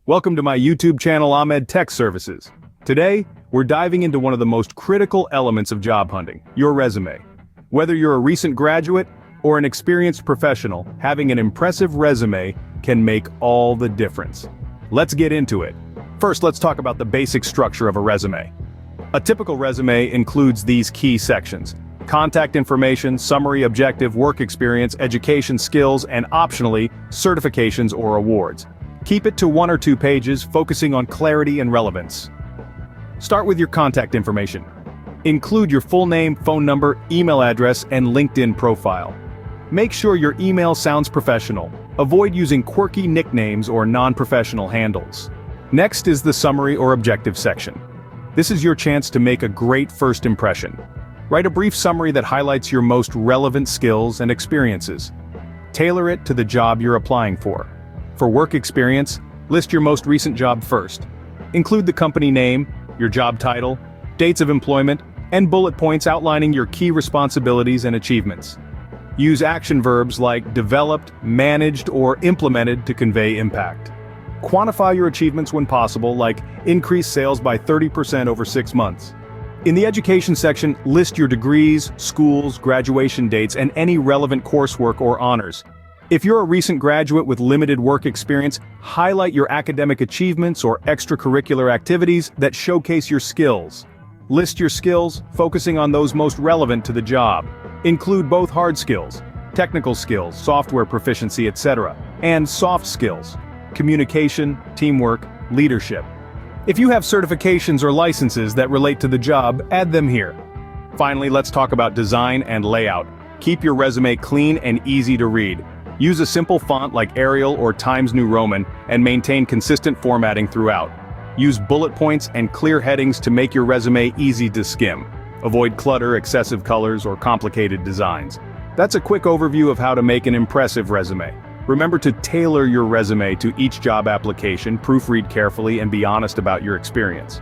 Welcome to my YouTube channel, Ahmed Tech Services. Today, we're diving into one of the most critical elements of job hunting, your resume. Whether you're a recent graduate or an experienced professional, having an impressive resume can make all the difference. Let's get into it. First, let's talk about the basic structure of a resume. A typical resume includes these key sections: contact information, summary, objective, work experience, education, skills, and optionally, certifications or awards. Keep it to 1 or 2 pages, focusing on clarity and relevance. Start with your contact information. Include your full name, phone number, email address, and LinkedIn profile. Make sure your email sounds professional. Avoid using quirky nicknames or non-professional handles. Next is the summary or objective section. This is your chance to make a great first impression. Write a brief summary that highlights your most relevant skills and experiences. Tailor it to the job you're applying for. For work experience, list your most recent job first. Include the company name, your job title, dates of employment, and bullet points outlining your key responsibilities and achievements. Use action verbs like developed, managed, or implemented to convey impact. Quantify your achievements when possible, like increase sales by 30% over 6 months. In the education section, list your degrees, schools, graduation dates, and any relevant coursework or honors. If you're a recent graduate with limited work experience, highlight your academic achievements or extracurricular activities that showcase your skills. List your skills, focusing on those most relevant to the job. Include both hard skills, technical skills, software proficiency, etc., and soft skills, communication, teamwork, leadership. If you have certifications or licenses that relate to the job, add them here. Finally, let's talk about design and layout. Keep your resume clean and easy to read. Use a simple font like Arial or Times New Roman and maintain consistent formatting throughout. Use bullet points and clear headings to make your resume easy to skim. Avoid clutter, excessive colors, or complicated designs. That's a quick overview of how to make an impressive resume. Remember to tailor your resume to each job application, proofread carefully, and be honest about your experience.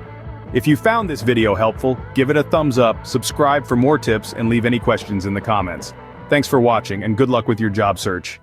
If you found this video helpful, give it a thumbs up, subscribe for more tips, and leave any questions in the comments. Thanks for watching, and good luck with your job search.